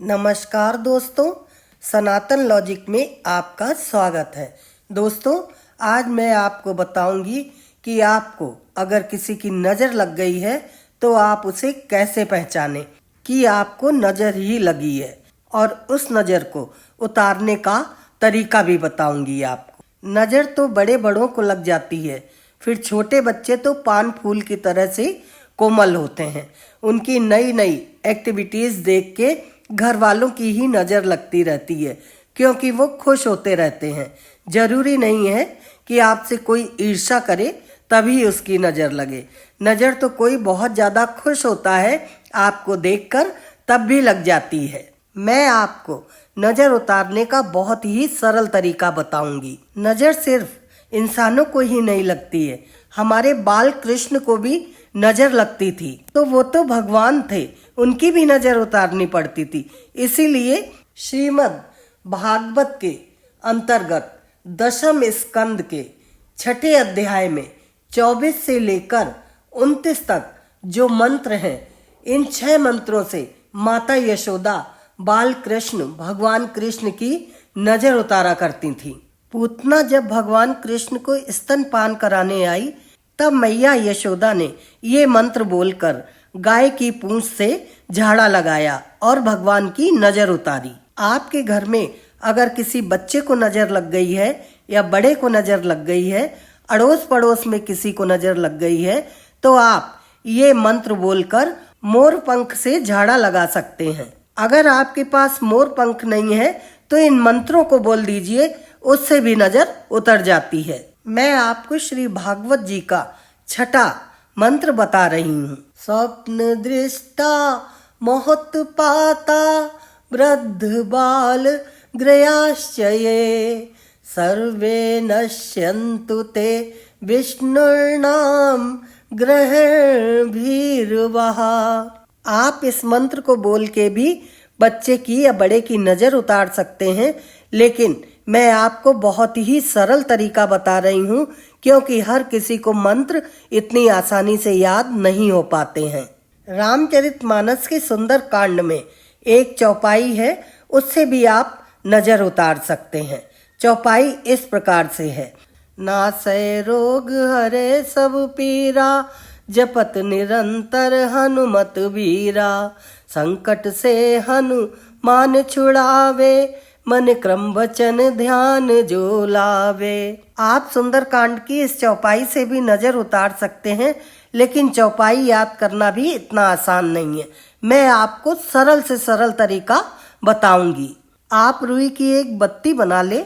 नमस्कार दोस्तों, सनातन लॉजिक में आपका स्वागत है। दोस्तों, आज मैं आपको बताऊंगी कि आपको अगर किसी की नज़र लग गई है तो आप उसे कैसे पहचानें कि आपको नज़र ही लगी है, और उस नज़र को उतारने का तरीका भी बताऊंगी आपको। नज़र तो बड़े बड़ों को लग जाती है, फिर छोटे बच्चे तो पान फूल की तरह से कोमल होते हैं। उनकी नई नई एक्टिविटीज़ देख के घर वालों की ही नज़र लगती रहती है, क्योंकि वो खुश होते रहते हैं। जरूरी नहीं है कि आपसे कोई ईर्ष्या करे तभी उसकी नज़र लगे। नज़र तो कोई बहुत ज़्यादा खुश होता है आपको देखकर, तब भी लग जाती है। मैं आपको नज़र उतारने का बहुत ही सरल तरीका बताऊंगी। नज़र सिर्फ इंसानों को ही नहीं लगती है, हमारे बाल कृष्ण को भी नज़र लगती थी, तो वो तो भगवान थे, उनकी भी नज़र उतारनी पड़ती थी। इसीलिए श्रीमद् भागवत के अंतर्गत दशम स्कंद के छठे अध्याय में 24 से लेकर 29 तक जो मंत्र हैं, इन 6 मंत्रों से माता यशोदा बाल कृष्ण भगवान कृष्ण की नज़र उतारा करती थी। पूतना जब भगवान कृष्ण को स्तनपान कराने आई, तब मैया यशोदा ने ये मंत्र बोलकर गाय की पूंछ से झाड़ा लगाया और भगवान की नज़र उतारी। आपके घर में अगर किसी बच्चे को नज़र लग गई है या बड़े को नज़र लग गई है, अड़ोस पड़ोस में किसी को नज़र लग गई है, तो आप ये मंत्र बोलकर मोर पंख से झाड़ा लगा सकते हैं। अगर आपके पास मोर पंख नहीं है तो इन मंत्रों को बोल दीजिए, उससे भी नज़र उतर जाती है। मैं आपको श्री भागवत जी का छठा मंत्र बता रही हूँ। स्वप्न दृष्टा मोहोत्पाता वृद्ध बाल ग्रयाश्चये सर्वे नश्यन्तु ते विष्णुर्नाम ग्रहण भीर्वः। आप इस मंत्र को बोल के भी बच्चे की या बड़े की नज़र उतार सकते हैं, लेकिन मैं आपको बहुत ही सरल तरीका बता रही हूँ, क्योंकि हर किसी को मंत्र इतनी आसानी से याद नहीं हो पाते हैं। रामचरितमानस के सुंदर कांड में एक चौपाई है, उससे भी आप नज़र उतार सकते हैं। चौपाई इस प्रकार से है। नासै रोग हरे सब पीरा, जपत निरंतर हनुमत वीरा, संकट से हनुमान छुड़ावे, मन क्रम वचन ध्यान जो लावे। आप सुंदरकांड की इस चौपाई से भी नज़र उतार सकते हैं, लेकिन चौपाई याद करना भी इतना आसान नहीं है। मैं आपको सरल से सरल तरीका बताऊंगी। आप रुई की एक बत्ती बना ले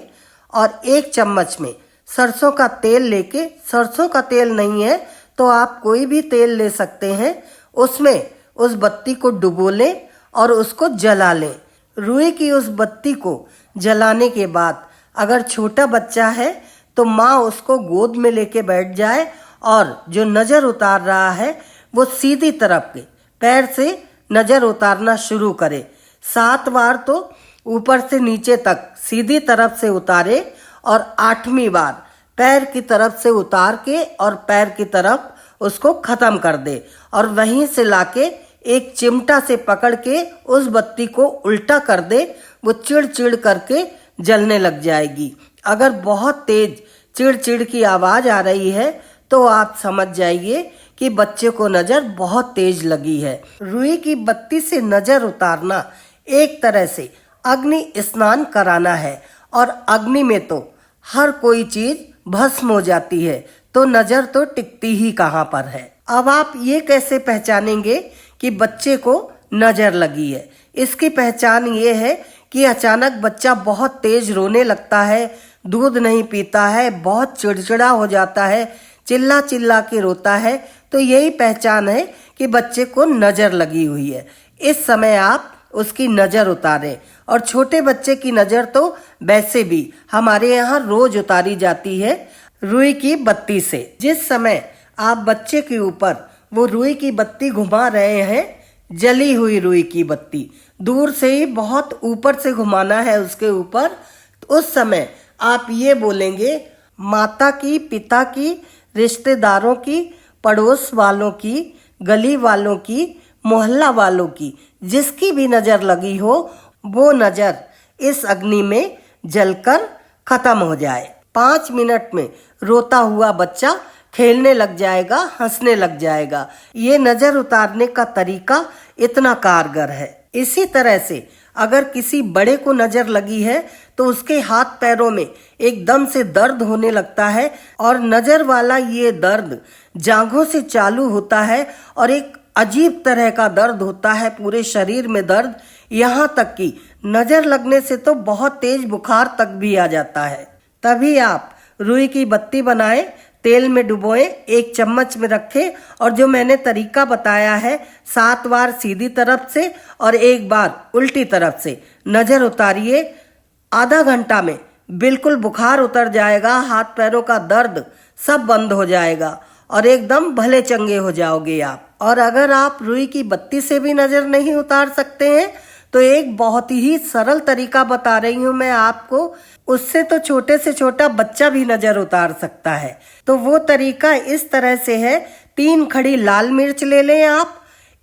और एक चम्मच में सरसों का तेल लेके, सरसों का तेल नहीं है तो आप कोई भी तेल ले सकते हैं, उसमें उस बत्ती को डुबो लें और उसको जला लें। रुई की उस बत्ती को जलाने के बाद अगर छोटा बच्चा है तो माँ उसको गोद में लेके बैठ जाए और जो नज़र उतार रहा है वो सीधी तरफ के पैर से नज़र उतारना शुरू करे। 7 बार तो ऊपर से नीचे तक सीधी तरफ से उतारे और 8वीं बार पैर की तरफ से उतार के और पैर की तरफ उसको खत्म कर दे, और वहीं से लाके एक चिमटा से पकड़ के उस बत्ती को उल्टा कर दे। वो चिड़ चिड़ करके जलने लग जाएगी। अगर बहुत तेज चिड़ चिड़ की आवाज़ आ रही है तो आप समझ जाइए कि बच्चे को नज़र बहुत तेज लगी है। रुई की बत्ती से नज़र उतारना एक तरह से अग्नि स्नान कराना है, और अग्नि में तो हर कोई चीज़ भस्म हो जाती है, तो नज़र तो टिकती ही कहाँ पर है। अब आप ये कैसे पहचानेंगे कि बच्चे को नज़र लगी है? इसकी पहचान ये है कि अचानक बच्चा बहुत तेज रोने लगता है, दूध नहीं पीता है, बहुत चिड़चिड़ा हो जाता है, चिल्ला चिल्ला के रोता है, तो यही पहचान है कि बच्चे को नज़र लगी हुई है। इस समय आप उसकी नज़र उतारें। और छोटे बच्चे की नज़र तो वैसे भी हमारे यहाँ रोज उतारी जाती है रुई की बत्ती से। जिस समय आप बच्चे के ऊपर वो रुई की बत्ती घुमा रहे हैं, जली हुई रुई की बत्ती, दूर से ही बहुत ऊपर से घुमाना है उसके ऊपर, तो उस समय आप ये बोलेंगे, माता की, पिता की, रिश्तेदारों की, पड़ोस वालों की, गली वालों की, मोहल्ला वालों की, जिसकी भी नज़र लगी हो वो नजर इस अग्नि में जलकर खत्म हो जाए। 5 मिनट में रोता हुआ बच्चा खेलने लग जाएगा, हंसने लग जाएगा। ये नजर उतारने का तरीका इतना कारगर है। इसी तरह से अगर किसी बड़े को नजर लगी है तो उसके हाथ पैरों में एकदम से दर्द होने लगता है और नजर वाला ये दर्द जांघों से चालू होता है और एक अजीब तरह का दर्द होता है, पूरे शरीर में दर्द, यहाँ तक कि नजर लगने से तो बहुत तेज बुखार तक भी आ जाता है। तभी आप रुई की बत्ती बनाएं, तेल में डुबोएं, 1 चम्मच में रखें और जो मैंने तरीका बताया है 7 बार सीधी तरफ से और 1 बार उल्टी तरफ से नजर उतारिए। आधा घंटा में बिल्कुल बुखार उतर जाएगा, हाथ पैरों का दर्द सब बंद हो जाएगा और एकदम भले चंगे हो जाओगे आप। और अगर आप रुई की बत्ती से भी नजर नहीं उतार सकते हैं तो एक बहुत ही सरल तरीका बता रही हूँ मैं आपको, उससे तो छोटे से छोटा बच्चा भी नजर उतार सकता है। तो वो तरीका इस तरह से है, 3 खड़ी लाल मिर्च ले लें आप,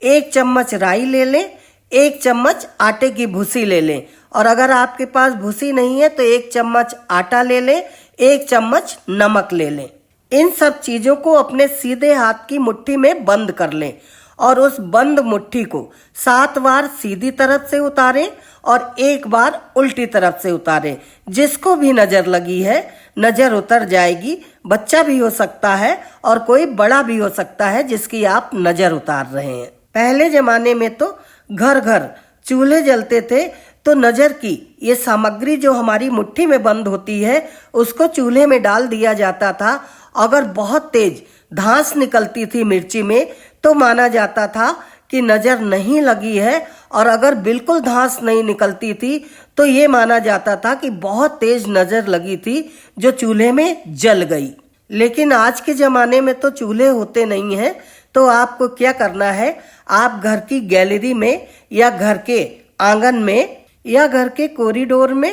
1 चम्मच राई ले लें, 1 चम्मच आटे की भूसी ले लें और अगर आपके पास भूसी नहीं है तो 1 चम्मच आटा ले लें, 1 चम्मच नमक ले लें। इन सब चीजों को अपने सीधे हाथ की मुट्ठी में बंद कर लें और उस बंद मुट्ठी को 7 बार सीधी तरफ से उतारें और 1 बार उल्टी तरफ से उतारें। जिसको भी नजर लगी है नजर उतर जाएगी। बच्चा भी हो सकता है और कोई बड़ा भी हो सकता है जिसकी आप नजर उतार रहे हैं। पहले जमाने में तो घर घर चूल्हे जलते थे तो नजर की ये सामग्री जो हमारी मुट्ठी में बंद होती है उसको चूल्हे में डाल दिया जाता था। अगर बहुत तेज धांस निकलती थी मिर्ची में तो माना जाता था कि नजर नहीं लगी है और अगर बिल्कुल धांस नहीं निकलती थी तो ये माना जाता था कि बहुत तेज नजर लगी थी जो चूल्हे में जल गई। लेकिन आज के जमाने में तो चूल्हे होते नहीं हैं, तो आपको क्या करना है, आप घर की गैलरी में या घर के आंगन में या घर के कॉरिडोर में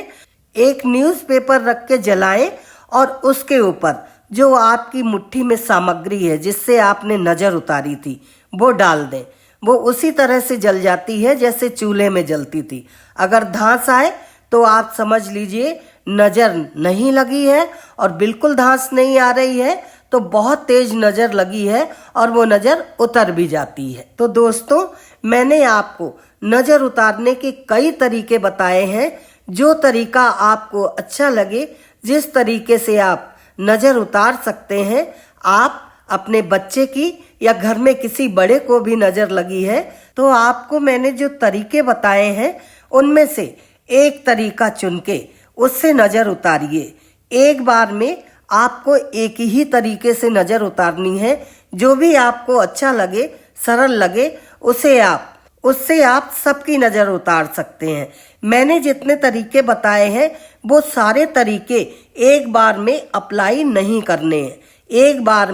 एक न्यूज़पेपर रख के जलाएं और उसके ऊपर जो आपकी मुट्ठी में सामग्री है जिससे आपने नजर उतारी थी वो डाल दें। वो उसी तरह से जल जाती है जैसे चूल्हे में जलती थी। अगर धांस आए तो आप समझ लीजिए नजर नहीं लगी है और बिल्कुल धांस नहीं आ रही है तो बहुत तेज नजर लगी है और वो नजर उतर भी जाती है। तो दोस्तों, मैंने आपको नजर उतारने के कई तरीके बताए हैं। जो तरीका आपको अच्छा लगे, जिस तरीके से आप नजर उतार सकते हैं, आप अपने बच्चे की या घर में किसी बड़े को भी नजर लगी है तो आपको मैंने जो तरीके बताए हैं उनमें से एक तरीका चुन के उससे नजर उतारिए। एक बार में आपको एक ही तरीके से नजर उतारनी है। जो भी आपको अच्छा लगे, सरल लगे, उससे आप सबकी नजर उतार सकते हैं। मैंने जितने तरीके बताए हैं वो सारे तरीके एक बार में अप्लाई नहीं करने हैं। एक बार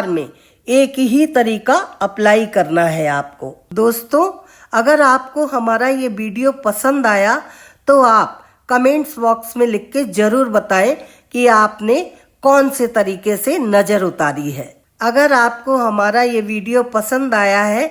में एक ही तरीका अप्लाई करना है आपको। दोस्तों, अगर आपको हमारा ये वीडियो पसंद आया तो आप कमेंट्स बॉक्स में लिख के जरूर बताएं कि आपने कौन से तरीके से नजर उतारी है। अगर आपको हमारा ये वीडियो पसंद आया है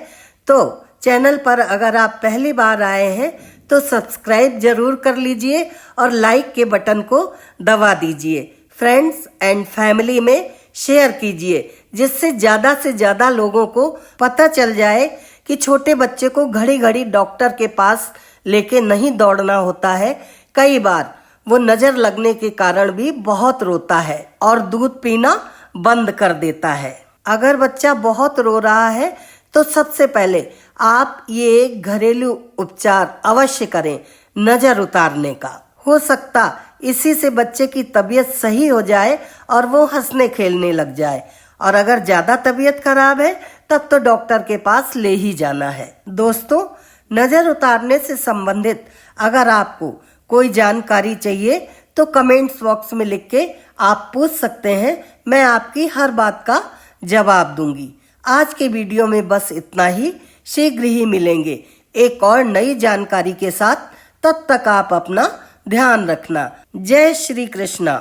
तो चैनल पर अगर आप पहली बार आए हैं तो सब्सक्राइब जरूर कर लीजिए और लाइक के बटन को दबा दीजिए। फ्रेंड्स एंड फैमिली में शेयर कीजिए जिससे ज्यादा से ज्यादा लोगों को पता चल जाए कि छोटे बच्चे को घड़ी घड़ी डॉक्टर के पास लेके नहीं दौड़ना होता है। कई बार वो नजर लगने के कारण भी बहुत रोता है और दूध पीना बंद कर देता है। अगर बच्चा बहुत रो रहा है तो सबसे पहले आप ये घरेलू उपचार अवश्य करें नजर उतारने का। हो सकता इसी से बच्चे की तबीयत सही हो जाए और वो हंसने खेलने लग जाए, और अगर ज्यादा तबीयत खराब है तब तो डॉक्टर के पास ले ही जाना है। दोस्तों, नजर उतारने से संबंधित अगर आपको कोई जानकारी चाहिए तो कमेंट्स बॉक्स में लिख के आप पूछ सकते हैं। मैं आपकी हर बात का जवाब दूंगी। आज के वीडियो में बस इतना ही। शीघ्र ही मिलेंगे एक और नई जानकारी के साथ। तब तक आप अपना ध्यान रखना। जय श्री कृष्णा।